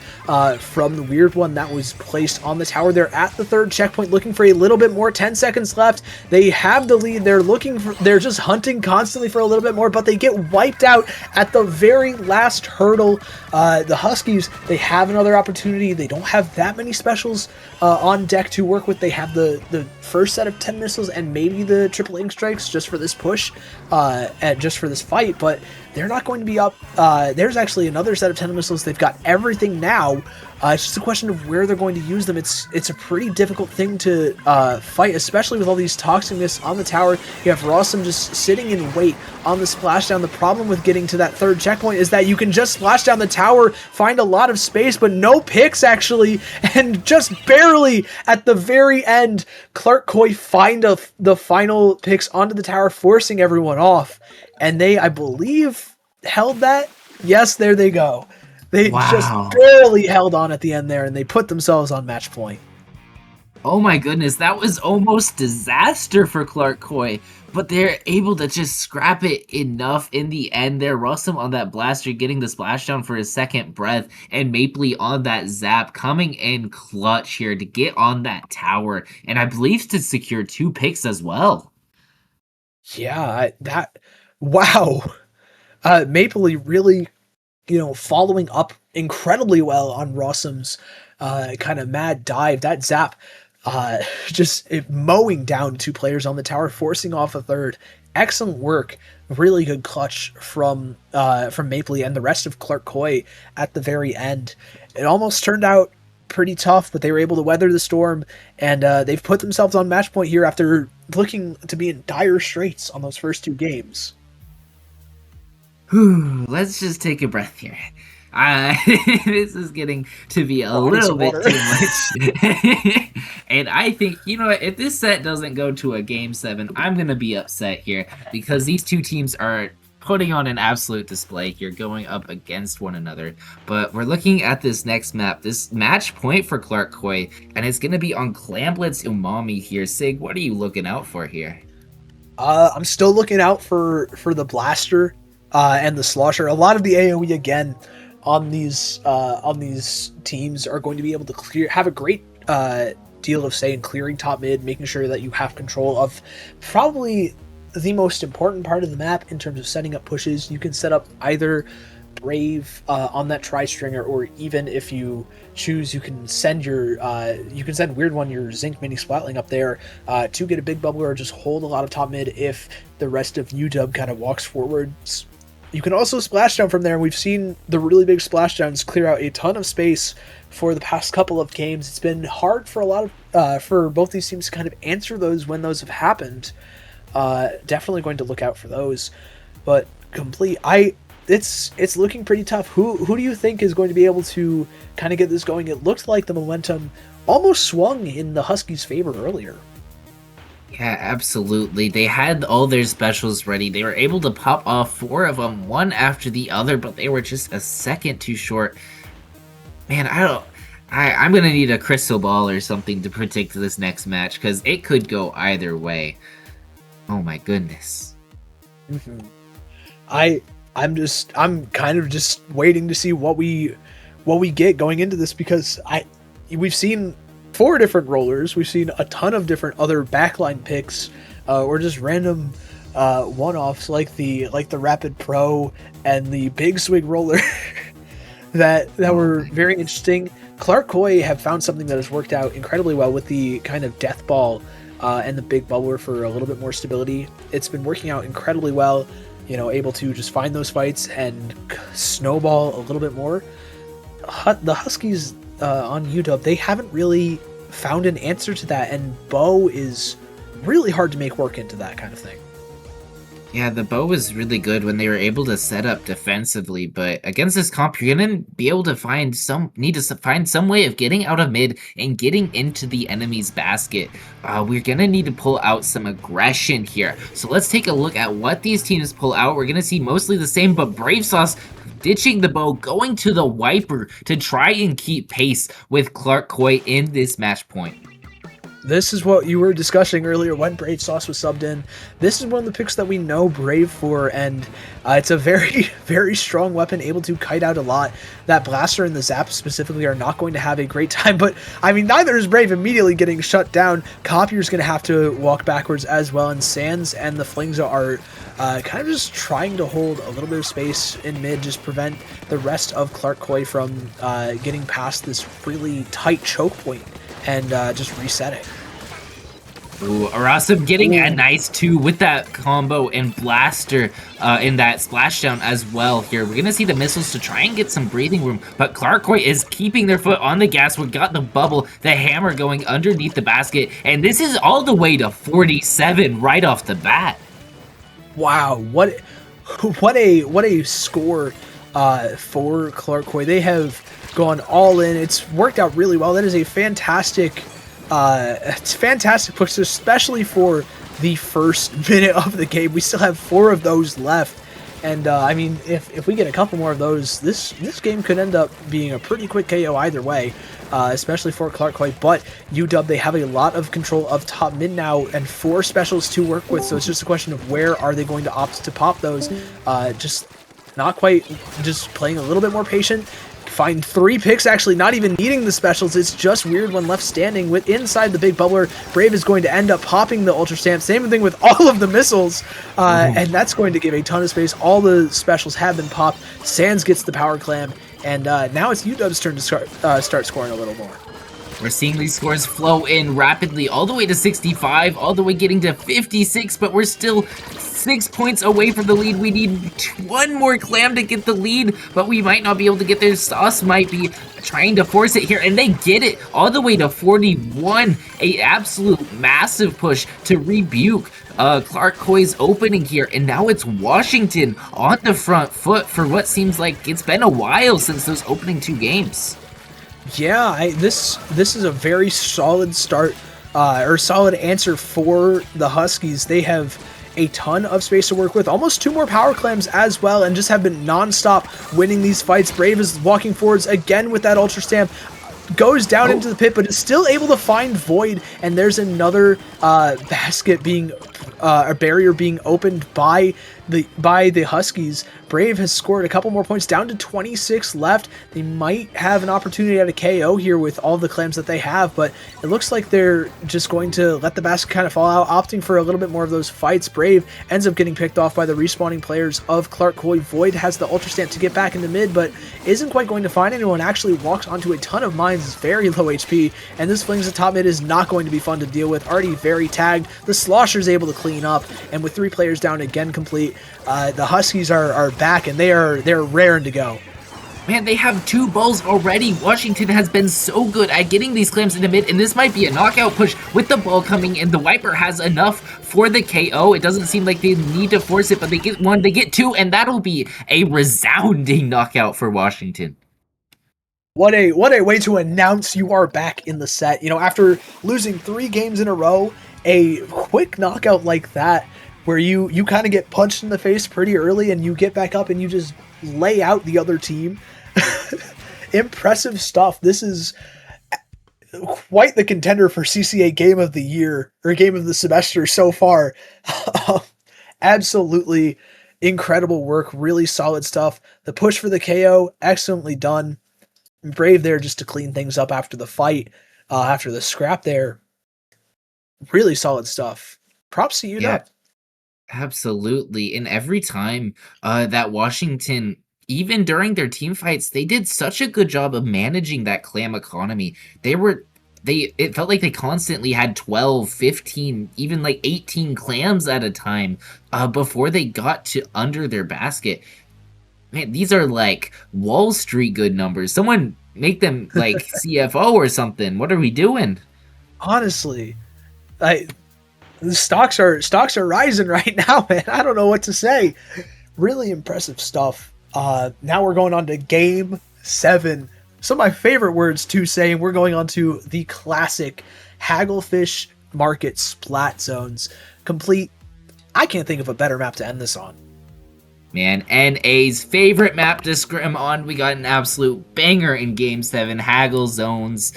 Speaker 1: from the Weird One that was placed on the tower. They're at the 3rd checkpoint looking for a little bit more. 10 seconds left. They have the lead. They're just hunting constantly for a little bit more, but they get wiped out at the very last hurdle. The Huskies, they have another opportunity. They don't have that many specials on deck to work with. They have the first set of 10 missiles and maybe the triple ink strikes just for this push, and just for this fight, but they're not going to be up. There's actually another set of 10 missiles. They've got everything now. It's just a question of where they're going to use them. It's a pretty difficult thing to fight, especially with all these toxic mists on the tower. You have Rossum just sitting in wait on the splashdown. The problem with getting to that third checkpoint is that you can just splash down the tower, find a lot of space, but no picks actually, and just barely at the very end, Clark Coy find the final picks onto the tower, forcing everyone off. And they, I believe, held that. Yes, there they go. They just barely held on at the end there, and they put themselves on match point.
Speaker 2: Oh my goodness, that was almost disaster for Clark Coy, but they're able to just scrap it enough in the end there. Russum on that blaster getting the splashdown for his second breath, and Mapley on that zap coming in clutch here to get on that tower, and I believe to secure 2 picks as well.
Speaker 1: Yeah, wow. Mapley really, following up incredibly well on Rossum's kind of mad dive. That zap just mowing down 2 players on the tower, forcing off a third. Excellent work. Really good clutch from Mapley and the rest of Clark Coy at the very end. It almost turned out pretty tough, but they were able to weather the storm, and they've put themselves on match point here after looking to be in dire straits on those first 2 games.
Speaker 2: Let's just take a breath here. This is getting to be a little bit too much. And I think, if this set doesn't go to a Game 7, I'm going to be upset here, because these 2 teams are putting on an absolute display here, going up against one another. But we're looking at this next map, this match point for Clark Coy, and it's going to be on Clamblitz Umami here. Sig, what are you looking out for here?
Speaker 1: I'm still looking out for the blaster and the slosher. A lot of the AoE again on these teams are going to be able to have a great deal of say in clearing top mid, making sure that you have control of probably the most important part of the map in terms of setting up pushes. You can set up either Brave on that tri-stringer, or even if you choose, you can send Weird One, your Zinc mini Splatling up there to get a big bubble, or just hold a lot of top mid if the rest of UW kind of walks forwards. You can also splash down from there, and we've seen the really big splashdowns clear out a ton of space for the past couple of games. It's been hard for a lot of for both these teams to kind of answer those when those have happened. Definitely going to look out for those. But Complete, it's looking pretty tough. Who do you think is going to be able to kind of get this going? It looked like the momentum almost swung in the Huskies' favor earlier.
Speaker 2: Yeah, absolutely. They had all their specials ready. They were able to pop off 4 of them, one after the other, but they were just a second too short. Man, I'm gonna need a crystal ball or something to predict this next match, because it could go either way. Oh my goodness.
Speaker 1: Mm-hmm. I'm kind of just waiting to see what we get going into this, because we've seen 4 different rollers, we've seen a ton of different other backline picks, or just random one-offs like the Rapid Pro and the Big Swig roller that were very interesting. Clark Coy have found something that has worked out incredibly well with the kind of Death Ball and the Big Bubbler for a little bit more stability. It's been working out incredibly well, able to just find those fights and snowball a little bit more. The Huskies on UW, they haven't really found an answer to that, and bow is really hard to make work into that kind of thing.
Speaker 2: Yeah, the bow was really good when they were able to set up defensively, but against this comp, you're gonna be able to find some way of getting out of mid and getting into the enemy's basket. We're gonna need to pull out some aggression here. So let's take a look at what these teams pull out. We're gonna see mostly the same, but Brave Sauce ditching the bow, going to the Wiper to try and keep pace with Clark Coy in this match point.
Speaker 1: This is what you were discussing earlier when Brave Sauce was subbed in. This is one of the picks that we know Brave for, and it's a very, very strong weapon, able to kite out a lot. That Blaster and the Zap specifically are not going to have a great time, but I mean, neither is Brave immediately getting shut down. Copier's going to have to walk backwards as well, and Sands and the Flingza are kind of just trying to hold a little bit of space in mid, just prevent the rest of Clark Coy from getting past this really tight choke point and just resetting.
Speaker 2: Ooh, Arasam getting a nice 2 with that combo and blaster in that splashdown as well here. We're going to see the missiles to try and get some breathing room, but Clarkoi is keeping their foot on the gas. We've got the bubble, the hammer going underneath the basket, and this is all the way to 47 right off the bat.
Speaker 1: Wow, what a score for Clarkoi. They have gone all in. It's worked out really well. That is a fantastic push, especially for the first minute of the game. We still have 4 of those left, and I mean, if we get a couple more of those, this game could end up being a pretty quick KO either way, especially for Clarkoi. But UW, they have a lot of control of top mid now and 4 specials to work with, so it's just a question of where are they going to opt to pop those. Just not quite, just playing a little bit more patient. Find 3 picks, actually not even needing the specials. It's just Weird One left standing with inside the big bubbler. Brave is going to end up popping the Ultra Stamp. Same thing with all of the missiles, and that's going to give a ton of space. All the specials have been popped. Sands gets the power clam, and now it's UW's turn to start scoring a little more.
Speaker 2: We're seeing these scores flow in rapidly, all the way to 65, all the way getting to 56, but we're still 6 points away from the lead. We need 1 more clam to get the lead, but we might not be able to get there. Sauce might be trying to force it here, and they get it all the way to 41. A absolute massive push to rebuke Clarkoi's opening here, and now it's Washington on the front foot for what seems like it's been a while since those opening 2 games.
Speaker 1: Yeah, this is a very solid start, or solid answer for the Huskies. They have a ton of space to work with, almost 2 more power clams as well, and just have been non-stop winning these fights. Brave is walking forwards again with that Ultra Stamp, goes down into the pit, but is still able to find Void, and there's another basket being, a barrier being opened by the Huskies. Brave has scored a couple more points, down to 26 left. They might have an opportunity at a KO here with all the clams that they have, but it looks like they're just going to let the basket kind of fall out, opting for a little bit more of those fights. Brave ends up getting picked off by the respawning players of Clarkoi. Void has the Ultra Stamp to get back into mid, but isn't quite going to find anyone. Actually walks onto a ton of mines, is very low HP, and this flings the top mid is not going to be fun to deal with. Already very tagged. The Slosher's able to clean up, and with 3 players down again complete, the Huskies are back, and they're raring to go.
Speaker 2: Man, they have 2 balls already. Washington has been so good at getting these clams into mid, and this might be a knockout push with the ball coming in. The Wiper has enough for the KO. It doesn't seem like they need to force it, but they get 1, they get 2, and that'll be a resounding knockout for Washington.
Speaker 1: What a way to announce you are back in the set. You know, after losing 3 games in a row, a quick knockout like that, where you kind of get punched in the face pretty early and you get back up and you just lay out the other team. Impressive stuff. This is quite the contender for CCA Game of the Year, or Game of the Semester so far. Absolutely incredible work. Really solid stuff. The push for the KO, excellently done. Brave there just to clean things up after the fight, after the scrap there. Really solid stuff. Props to you.
Speaker 2: Yeah, absolutely. And every time that Washington, even during their team fights, they did such a good job of managing that clam economy. It felt like they constantly had 12, 15, even like 18 clams at a time before they got to under their basket. Man, these are like Wall Street good numbers. Someone make them like CFO or something. What are we doing?
Speaker 1: Honestly, the stocks are rising right now, man. I don't know what to say. Really impressive stuff. Now we're going on to Game 7. Some of my favorite words to say, and we're going on to the classic Hagglefish Market Splat Zones. Complete. I can't think of a better map to end this on.
Speaker 2: Man, NA's favorite map to scrim on. We got an absolute banger in Game 7, Haggle Zones.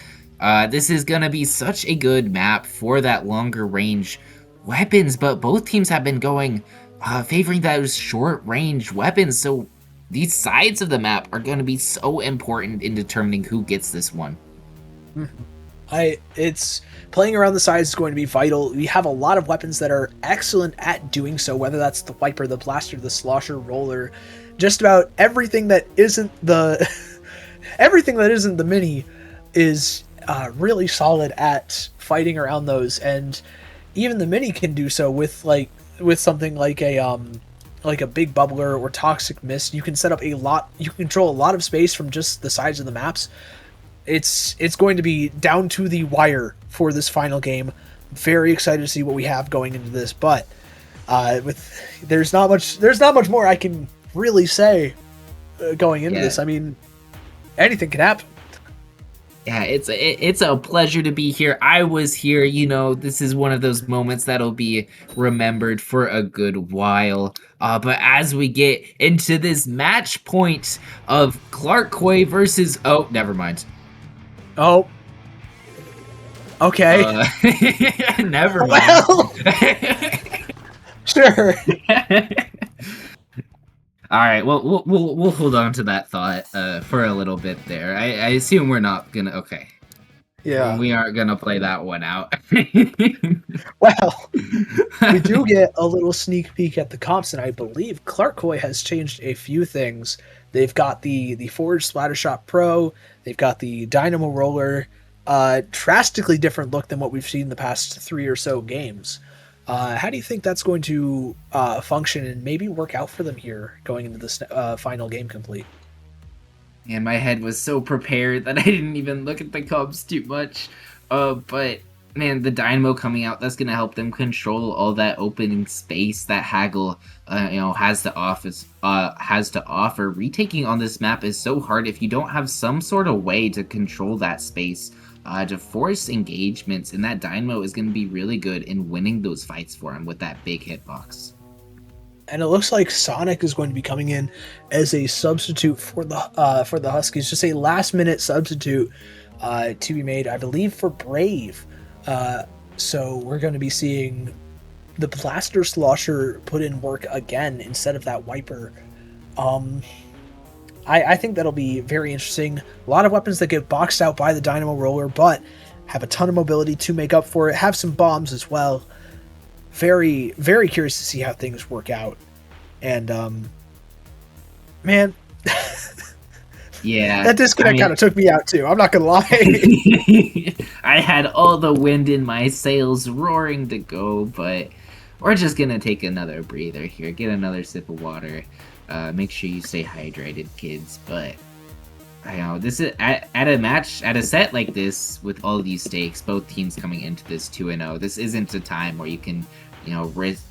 Speaker 2: This is going to be such a good map for that longer range weapons, but both teams have been going favoring those short range weapons, so these sides of the map are going to be so important in determining who gets this one.
Speaker 1: It's playing around the sides is going to be vital. We have a lot of weapons that are excellent at doing so, whether that's the Wiper, the Blaster, the Slosher, Roller, just about everything that isn't the everything that isn't the mini is really solid at fighting around those. And even the mini can do so with something like a big bubbler or toxic mist. You can set up a lot. You can control a lot of space from just the sides of the maps. It's going to be down to the wire for this final game. Very excited to see what we have going into this, but there's not much more I can really say going into this. I mean, anything can happen.
Speaker 2: Yeah, it's a pleasure to be here. I was here, this is one of those moments that'll be remembered for a good while. But as we get into this match point of Clarkcoy versus... Oh, never mind.
Speaker 1: Oh. Okay.
Speaker 2: Never mind.
Speaker 1: Well, sure.
Speaker 2: All right, well, we'll hold on to that thought for a little bit there. I assume we're not gonna. Okay.
Speaker 1: Yeah.
Speaker 2: We aren't gonna play that one out.
Speaker 1: Well, we do get a little sneak peek at the comps, and I believe Clarkcoy has changed a few things. They've got the Forge Splattershot Pro. They've got the Dynamo Roller. Drastically different look than what we've seen the past 3 or so games. How do you think that's going to function and maybe work out for them here going into this final game complete?
Speaker 2: And my head was so prepared that I didn't even look at the comps too much. But man, the Dynamo coming out, that's gonna help them control all that opening space that Haggle, has to offer. Retaking on this map is so hard if you don't have some sort of way to control that space. To force engagements, and that Dynamo is going to be really good in winning those fights for him with that big hitbox.
Speaker 1: And it looks like Sonic is going to be coming in as a substitute for the Huskies, just a last-minute substitute to be made, I believe, for Brave. So we're going to be seeing the Blaster Slosher put in work again instead of that Wiper. I think that'll be very interesting. A lot of weapons that get boxed out by the Dynamo Roller, but have a ton of mobility to make up for it. Have some bombs as well. Very, very curious to see how things work out. And, man,
Speaker 2: yeah,
Speaker 1: that disconnect kind of took me out too. I'm not gonna lie.
Speaker 2: I had all the wind in my sails roaring to go, but we're just gonna take another breather here. Get another sip of water. Make sure you stay hydrated, kids. But I know this is at a set like this with all these stakes, both teams coming into this 2-0. This isn't a time where you can,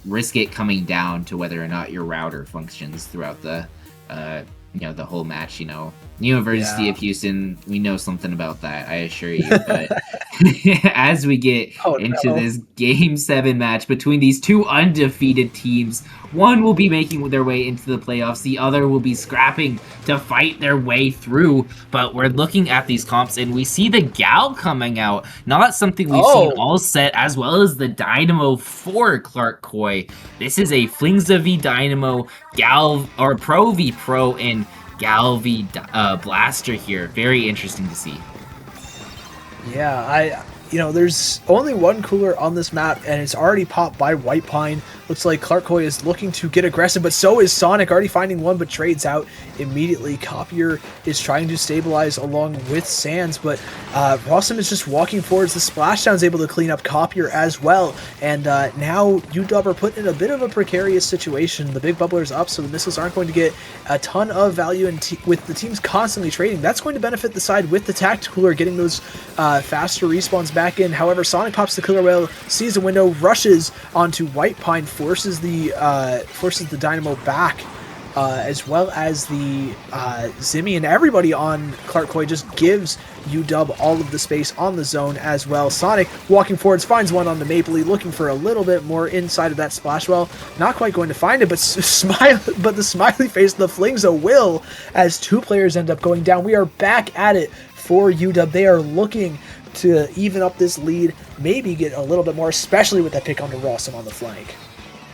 Speaker 2: risk it coming down to whether or not your router functions throughout the the whole match. University of Houston, we know something about that, I assure you. But as we get into this Game 7 match between these two undefeated teams, one will be making their way into the playoffs, the other will be scrapping to fight their way through. But we're looking at these comps, and we see the Gal coming out, not something we've seen all set, as well as the Dynamo for Clarkcoy. This is a Flingza v Dynamo, Gal or Pro v Pro, and Gal v Blaster here. Very interesting to see.
Speaker 1: Yeah, there's only one cooler on this map, and it's already popped by White Pine. Looks like Clarkcoy is looking to get aggressive, but so is Sonic, already finding one, but trades out immediately. Copier is trying to stabilize along with Sands, but Rossum is just walking forwards. The Splashdown is able to clean up Copier as well, and now UW are put in a bit of a precarious situation. The big bubbler is up, so the missiles aren't going to get a ton of value, and with the teams constantly trading, that's going to benefit the side with the Tactical Cooler getting those faster respawns back in. However, Sonic pops the killer whale, sees a window, rushes onto White Pine, forces the Dynamo back, as well as the Zimmy, and everybody on Clarkcoy just gives UW all of the space on the zone as well. Sonic walking forwards, finds one on the Mapley, looking for a little bit more inside of that splash well. Not quite going to find it, but the smiley face, the Flingza will, as two players end up going down. We are back at it for UW. They are looking to even up this lead, maybe get a little bit more, especially with that pick onto Rossum on the flank.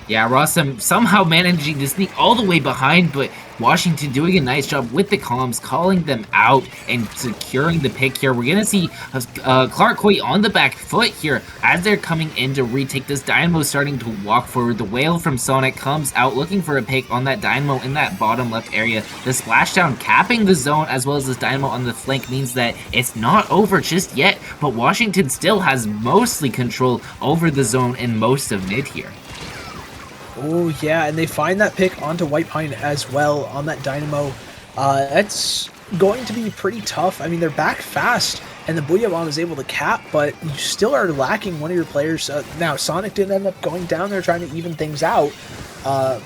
Speaker 2: Yeah, Rossum somehow managing to sneak all the way behind, but Washington doing a nice job with the comms, calling them out and securing the pick here. We're going to see Clark Coy on the back foot here as they're coming in to retake this. Dynamo starting to walk forward. The whale from Sonic comes out looking for a pick on that Dynamo in that bottom left area. The splashdown capping the zone as well as this Dynamo on the flank means that it's not over just yet, but Washington still has mostly control over the zone and most of mid here.
Speaker 1: Oh, yeah, and they find that pick onto White Pine as well on that Dynamo. That's going to be pretty tough. I mean, they're back fast, and the Booyah Bomb is able to cap, but you still are lacking one of your players. Now, Sonic did end up going down there trying to even things out,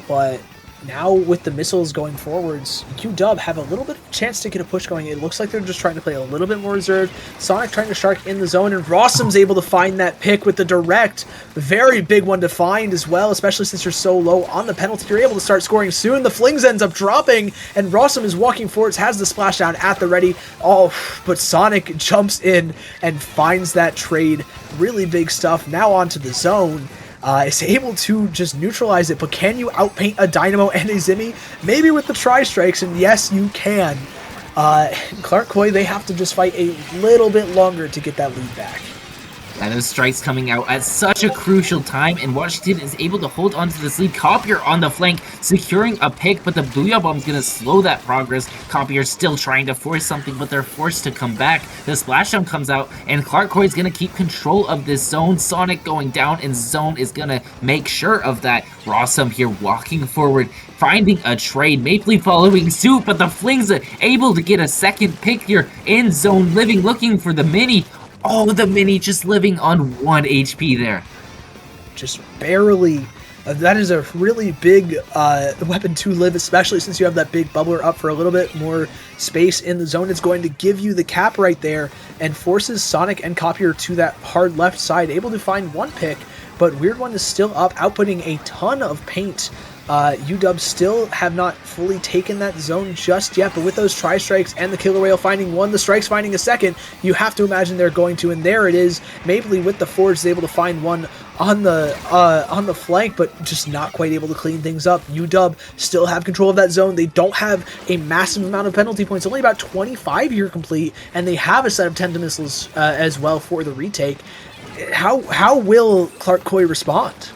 Speaker 1: but now with the missiles going forwards, UW have a little bit of a chance to get a push going. It looks like they're just trying to play a little bit more reserved. Sonic trying to shark in the zone, and Rossum's able to find that pick with the direct. Very big one to find as well, especially since you're so low on the penalty. You're able to start scoring soon. The flings ends up dropping, and Rossum is walking forwards, has the splashdown at the ready. Oh, but Sonic jumps in and finds that trade. Really big stuff. Now onto the zone. Is able to just neutralize it, but can you outpaint a Dynamo and a Zimmy? Maybe with the tri-strikes, and yes, you can. Clark Coy, they have to just fight a little bit longer to get that lead back.
Speaker 2: And those strikes coming out at such a crucial time, and Washington is able to hold on to this lead. Copier on the flank, securing a pick, but the Booyah Bomb's going to slow that progress. Copier still trying to force something, but they're forced to come back. The splashdown comes out, and Clark Coy is going to keep control of this zone. Sonic going down, and Zone is going to make sure of that. Rossum here walking forward, finding a trade. Mapley following suit, but the Flings are able to get a second pick here in zone, living, looking for the mini. Oh, the mini just living on 1 HP there.
Speaker 1: Just barely. That is a really big weapon to live, especially since you have that big bubbler up for a little bit more space in the zone. It's going to give you the cap right there and forces Sonic and Copier to that hard left side, able to find one pick, but Weird One is still up, outputting a ton of paint. UW still have not fully taken that zone just yet, but with those tri-strikes and the Killer Whale finding one, the strikes finding a second, you have to imagine they're going to, and there it is. Mapley with the Forge is able to find one on the flank, but just not quite able to clean things up. UW still have control of that zone. They don't have a massive amount of penalty points, only about 25 here complete, and they have a set of 10 missiles as well for the retake. How will Clark Coy respond?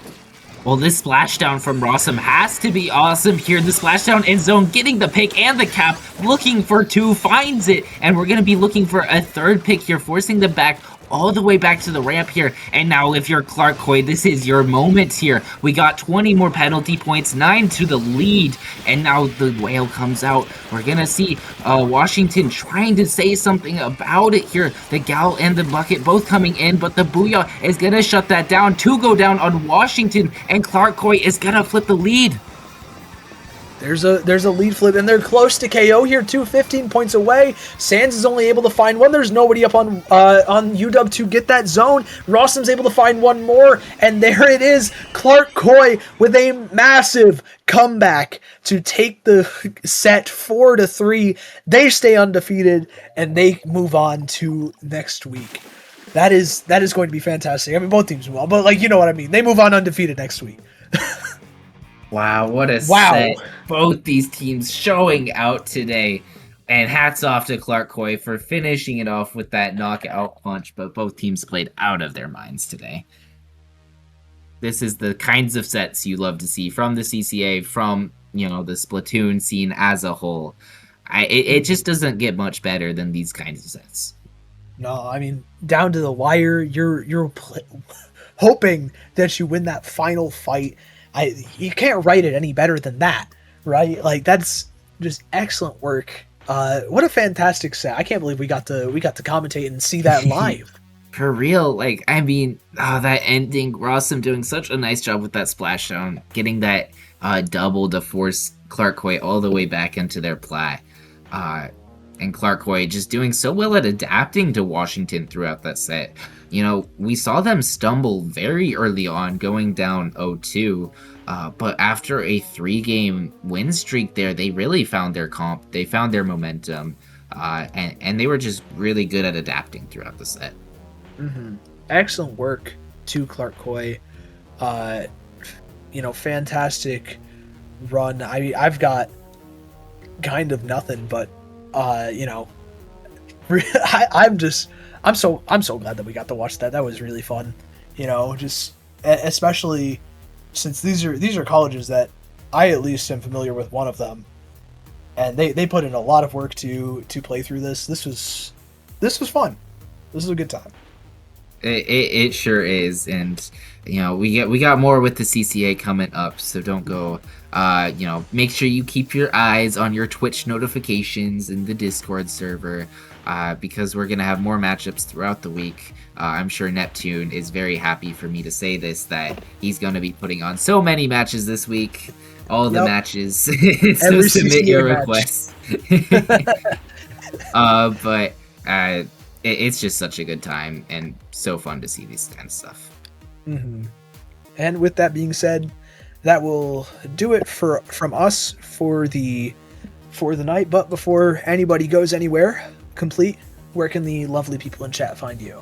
Speaker 2: Well, this splashdown from Rossum has to be awesome here. The splashdown in zone, getting the pick and the cap, looking for two, finds it, and we're going to be looking for a third pick here, forcing them back all the way back to the ramp here. And now if you're Clark Coy, this is your moment here. We got 20 more penalty points, 9 to the lead, and now the whale comes out. We're gonna see Washington trying to say something about it here. The Gal and the Bucket both coming in, but the Booyah is gonna shut that down. 2 go down on Washington, and Clark Coy is gonna flip the lead.
Speaker 1: There's a lead flip, and they're close to KO here too, 15 points away. Sands is only able to find one. There's nobody up on UW to get that zone. Rossum's able to find one more, and there it is. Clark Coy with a massive comeback to take the set 4-3. They stay undefeated, and they move on to next week. That is going to be fantastic. I mean, both teams will, but you know what I mean. They move on undefeated next week.
Speaker 2: Wow, what a set. Both these teams showing out today. And hats off to Clark Coy for finishing it off with that knockout punch, but both teams played out of their minds today. This is the kinds of sets you love to see from the CCA, from, the Splatoon scene as a whole. It just doesn't get much better than these kinds of sets.
Speaker 1: No, I mean, down to the wire, you're hoping that you win that final fight. You can't write it any better than that, right? That's just excellent work. What a fantastic set! I can't believe we got to commentate and see that live.
Speaker 2: For real, that ending, Rossum doing such a nice job with that splashdown, getting that double to force Clark Coy all the way back into their plat. And Clark Coy just doing so well at adapting to Washington throughout that set. We saw them stumble very early on, going down 0-2, but after a 3-game win streak there, they really found their comp, they found their momentum, and they were just really good at adapting throughout the set.
Speaker 1: Mm-hmm. Excellent work to Clark Coy. fantastic run. I've got kind of nothing, but I'm so glad that we got to watch that. That was really fun. Just especially since these are colleges that I at least am familiar with one of them, and they put in a lot of work to play through this. This was fun. This was a good time.
Speaker 2: It sure is, and we got more with the CCA coming up, so don't go. Make sure you keep your eyes on your Twitch notifications in the Discord server, because we're gonna have more matchups throughout the week. I'm sure Neptune is very happy for me to say this, that he's gonna be putting on so many matches this week. All the matches. So submit your requests. But it's just such a good time and so fun to see this kind of stuff.
Speaker 1: Mm-hmm. And with that being said, that will do it from us for the night. But before anybody goes anywhere, Compleat, where can the lovely people in chat find you?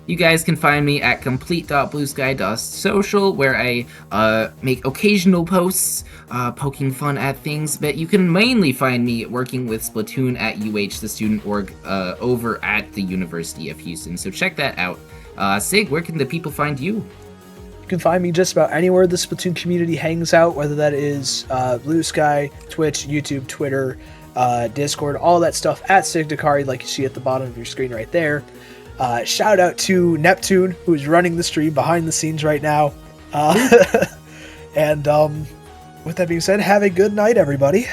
Speaker 2: You guys can find me at complete.bsky.social, where I make occasional posts poking fun at things, but you can mainly find me working with Splatoon at UH, the student org, over at the University of Houston, so check that out. Sig, where can the people find you?
Speaker 1: You can find me just about anywhere the Splatoon community hangs out, whether that is Blue Sky, Twitch, YouTube, Twitter, Discord, all that stuff at Sig Dakari, like you see at the bottom of your screen right there. Shout out to Neptune, who's running the stream behind the scenes right now. And with that being said, have a good night, everybody.